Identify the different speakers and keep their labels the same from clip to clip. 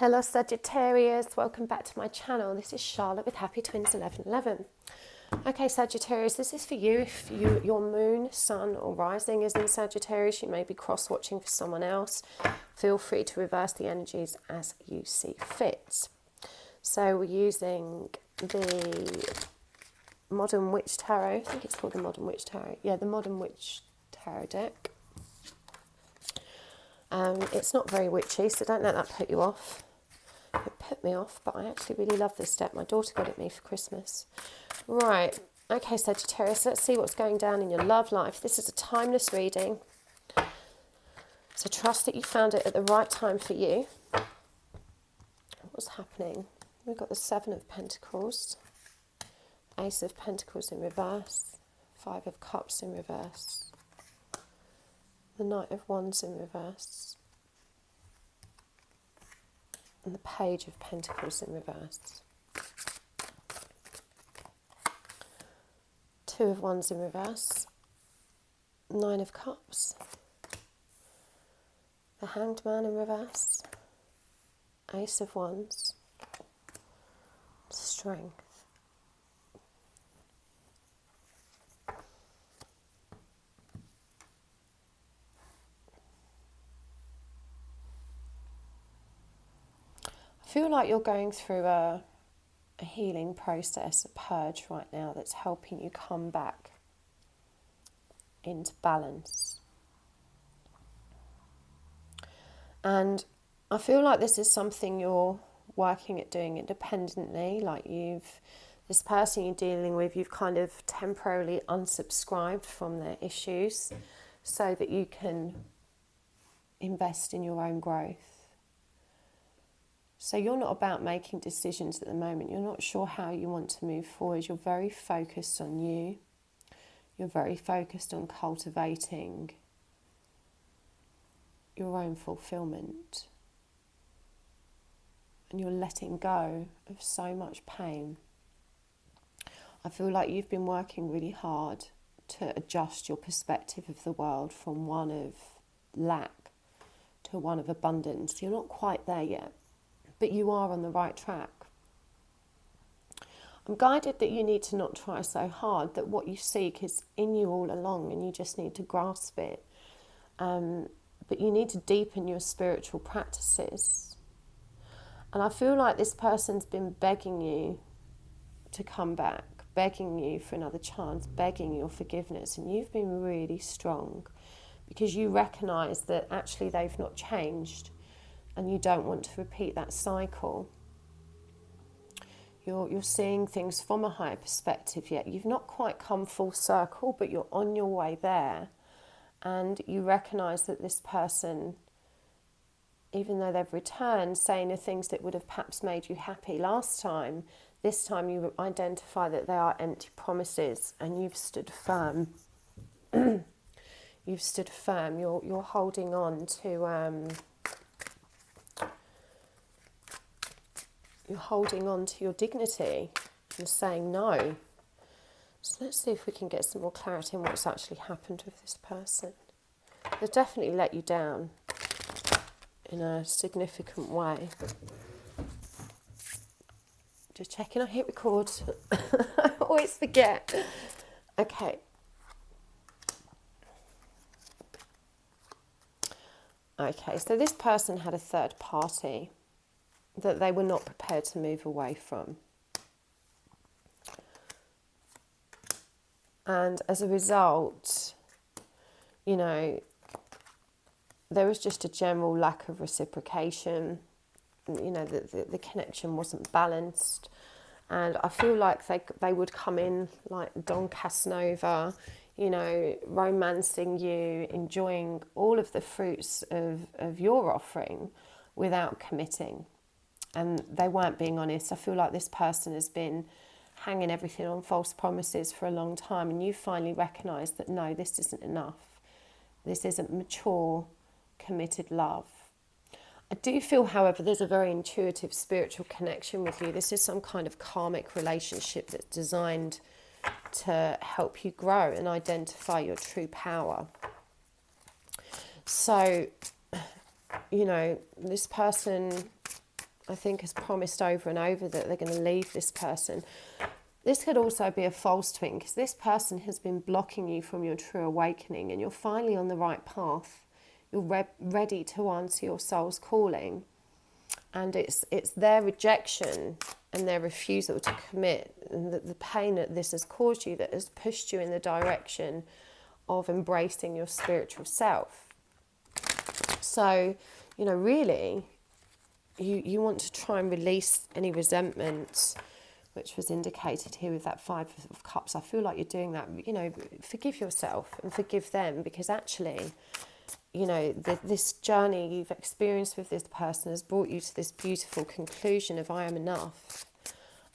Speaker 1: Hello Sagittarius, welcome back to my channel. This is Charlotte with Happy Twins 1111. Okay Sagittarius, this is for you. If your moon, sun or rising is in Sagittarius, you may be cross-watching for someone else. Feel free to reverse the energies as you see fit. So we're using the Modern Witch Tarot. I think it's called the Modern Witch Tarot. Yeah, the Modern Witch Tarot deck. It's not very witchy, so don't let that put you off. It put me off, but I actually really love this deck. My daughter got it me for Christmas. Right, okay Sagittarius, let's see what's going down in your love life. This is a timeless reading, so trust that you found it at the right time for you. What's happening? We've got the Seven of Pentacles, Ace of Pentacles in reverse, Five of Cups in reverse, the Knight of Wands in reverse, and the Page of Pentacles in reverse. Two of Wands in reverse, Nine of Cups, the Hanged Man in reverse, Ace of Wands, Strength. I feel like you're going through a healing process, a purge right now that's helping you come back into balance. And I feel like this is something you're working at doing independently, like this person you're dealing with, you've kind of temporarily unsubscribed from their issues so that you can invest in your own growth. So you're not about making decisions at the moment. You're not sure how you want to move forward. You're very focused on you. You're very focused on cultivating your own fulfillment. And you're letting go of so much pain. I feel like you've been working really hard to adjust your perspective of the world from one of lack to one of abundance. You're not quite there yet, but you are on the right track. I'm guided that you need to not try so hard, that what you seek is in you all along and you just need to grasp it. But you need to deepen your spiritual practices. And I feel like this person's been begging you to come back, begging you for another chance, begging your forgiveness, and you've been really strong because you recognise that actually they've not changed. And you don't want to repeat that cycle. You're seeing things from a higher perspective yet. You've not quite come full circle, but you're on your way there. And you recognise that this person, even though they've returned, saying the things that would have perhaps made you happy last time, this time you identify that they are empty promises and you've stood firm. You've stood firm. You're holding on to... You're holding on to your dignity and saying no. So let's see if we can get some more clarity on what's actually happened with this person. They've definitely let you down in a significant way. Just checking I hit record. I always forget. Okay. Okay, so this person had a third party that they were not prepared to move away from. And as a result, you know, there was just a general lack of reciprocation. You know, the connection wasn't balanced. And I feel like they would come in like Don Casanova, you know, romancing you, enjoying all of the fruits of your offering without committing. And they weren't being honest. I feel like this person has been hanging everything on false promises for a long time, and you finally recognise that no, this isn't enough. This isn't mature, committed love. I do feel, however, there's a very intuitive spiritual connection with you. This is some kind of karmic relationship that's designed to help you grow and identify your true power. So, you know, this person I think, has promised over and over that they're going to leave this person. This could also be a false twin, because this person has been blocking you from your true awakening, and you're finally on the right path. You're ready to answer your soul's calling. And it's their rejection and their refusal to commit, and the pain that this has caused you, that has pushed you in the direction of embracing your spiritual self. So, really, you want to try and release any resentment, which was indicated here with that 5 of Cups. I feel like you're doing that. Forgive yourself and forgive them, because actually, this journey you've experienced with this person has brought you to this beautiful conclusion of I am enough.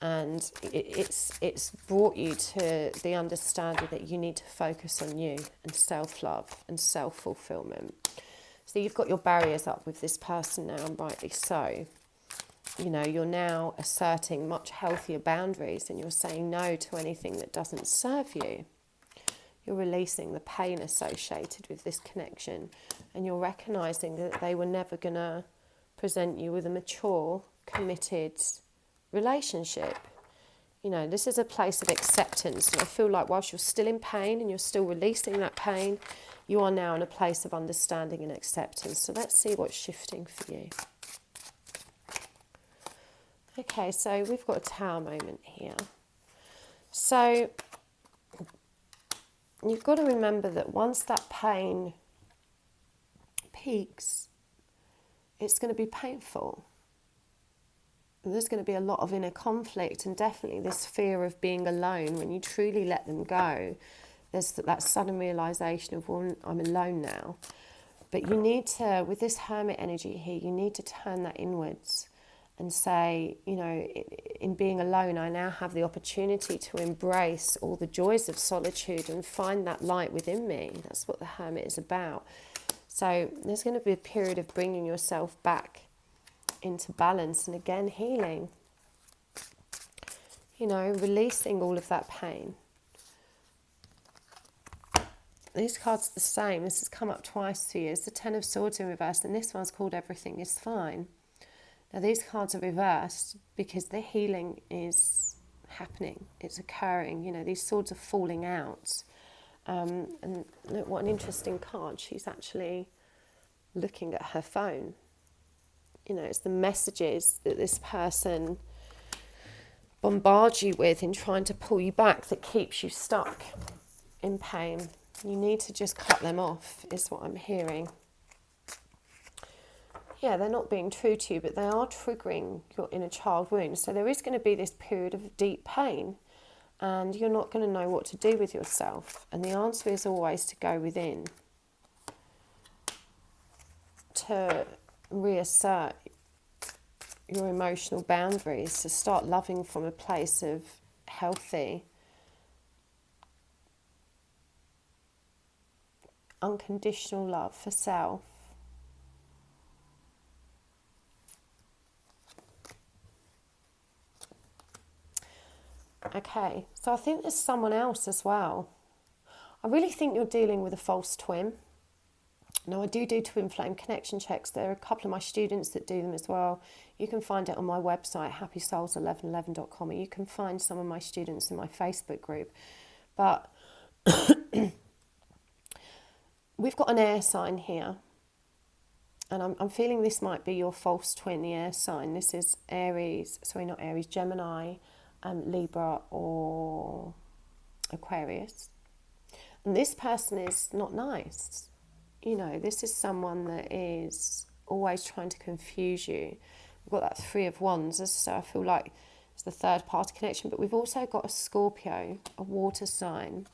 Speaker 1: And it's brought you to the understanding that you need to focus on you and self-love and self-fulfillment. So you've got your barriers up with this person now, and rightly so. You're now asserting much healthier boundaries, and you're saying no to anything that doesn't serve you. You're releasing the pain associated with this connection, and you're recognising that they were never going to present you with a mature, committed relationship. This is a place of acceptance, and I feel like whilst you're still in pain and you're still releasing that pain, you are now in a place of understanding and acceptance. So let's see what's shifting for you. Okay, so we've got a Tower moment here. So you've got to remember that once that pain peaks, it's going to be painful. And there's going to be a lot of inner conflict, and definitely this fear of being alone. When you truly let them go, there's that sudden realisation of, well, I'm alone now. But you need to, with this Hermit energy here, you need to turn that inwards and say, in being alone, I now have the opportunity to embrace all the joys of solitude and find that light within me. That's what the Hermit is about. So there's going to be a period of bringing yourself back into balance, and again, healing. Releasing all of that pain. These cards are the same. This has come up twice for you. It's the 10 of Swords in reverse, and this one's called Everything is Fine. Now, these cards are reversed because the healing is happening. It's occurring. These swords are falling out. And look, what an interesting card. She's actually looking at her phone. It's the messages that this person bombards you with in trying to pull you back that keeps you stuck in pain. You need to just cut them off, is what I'm hearing. Yeah, they're not being true to you, but they are triggering your inner child wound. So there is going to be this period of deep pain, and you're not going to know what to do with yourself. And the answer is always to go within, to reassert your emotional boundaries, to start loving from a place of healthy, unconditional love for self. Okay, so I think there's someone else as well. I really think you're dealing with a false twin. Now, I do twin flame connection checks. There are a couple of my students that do them as well. You can find it on my website, happysouls1111.com, and you can find some of my students in my Facebook group. But we've got an air sign here, and I'm feeling this might be your false twin, the air sign. This is Gemini, Libra or Aquarius. And this person is not nice. This is someone that is always trying to confuse you. We've got that 3 of Wands, so I feel like it's the third party connection. But we've also got a Scorpio, a water sign,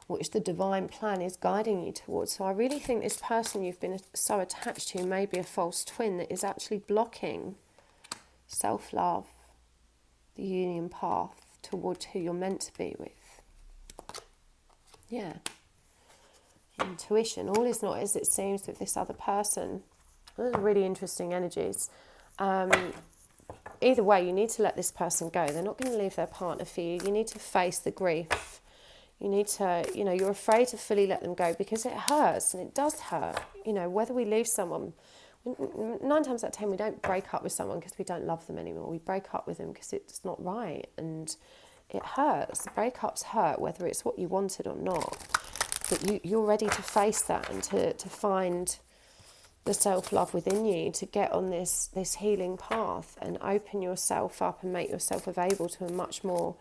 Speaker 1: which the divine plan is guiding you towards. So I really think this person you've been so attached to may be a false twin that is actually blocking self-love, the union path towards who you're meant to be with. Yeah. Intuition. All is not as it seems with this other person. Those are really interesting energies. Either way, you need to let this person go. They're not going to leave their partner for you. You need to face the grief. You need to, you're afraid to fully let them go because it hurts, and it does hurt. Whether we leave someone 9 times out of 10, we don't break up with someone because we don't love them anymore. We break up with them because it's not right, and it hurts. Breakups hurt, whether it's what you wanted or not. But you're ready to face that and to find the self-love within you, to get on this healing path and open yourself up and make yourself available to a much more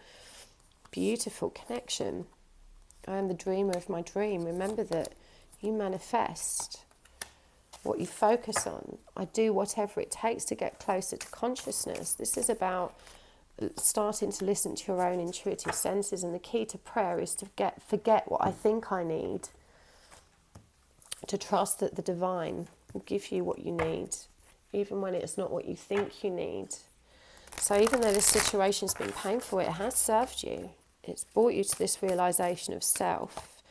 Speaker 1: beautiful connection. I am the dreamer of my dream. Remember that you manifest what you focus on. I do whatever it takes to get closer to consciousness. This is about starting to listen to your own intuitive senses, and the key to prayer is to forget what I think I need, to trust that the divine will give you what you need, even when it's not what you think you need. So even though this situation's been painful, it has served you. It's brought you to this realization of self,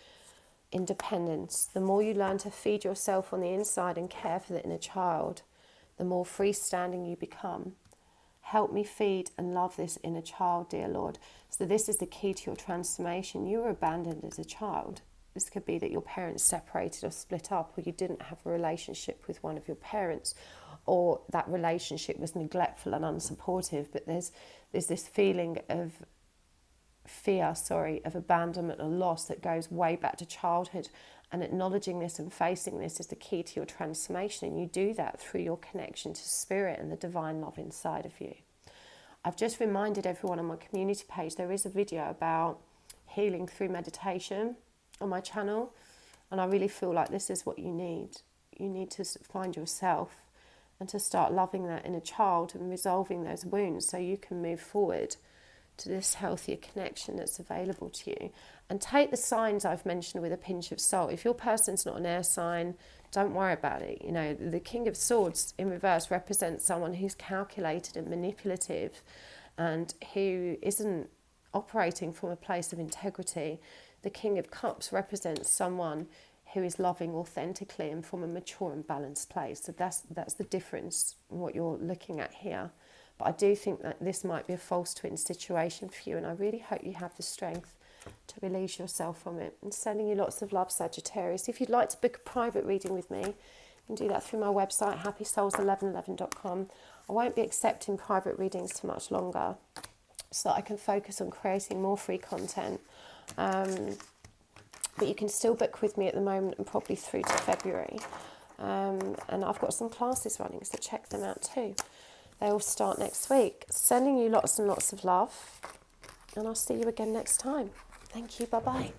Speaker 1: independence. The more you learn to feed yourself on the inside and care for the inner child, the more freestanding you become. Help me feed and love this inner child, dear Lord. So this is the key to your transformation. You were abandoned as a child. This could be that your parents separated or split up, or you didn't have a relationship with one of your parents, or that relationship was neglectful and unsupportive. But there's this feeling of fear, of abandonment or loss that goes way back to childhood. And acknowledging this and facing this is the key to your transformation. And you do that through your connection to spirit and the divine love inside of you. I've just reminded everyone on my community page, there is a video about healing through meditation on my channel, and I really feel like this is what you need. You need to find yourself and to start loving that inner child and resolving those wounds so you can move forward to this healthier connection that's available to you. And take the signs I've mentioned with a pinch of salt. If your person's not an air sign, don't worry about it. You know, the King of Swords in reverse represents someone who's calculated and manipulative and who isn't operating from a place of integrity. The King of Cups represents someone who is loving authentically and from a mature and balanced place. So that's the difference in what you're looking at here. But I do think that this might be a false twin situation for you, and I really hope you have the strength to release yourself from it. And sending you lots of love, Sagittarius. If you'd like to book a private reading with me, you can do that through my website, happysouls1111.com. I won't be accepting private readings too much longer, so that I can focus on creating more free content. But you can still book with me at the moment and probably through to February. And I've got some classes running, so check them out too. They all start next week. Sending you lots and lots of love, and I'll see you again next time. Thank you. Bye-bye.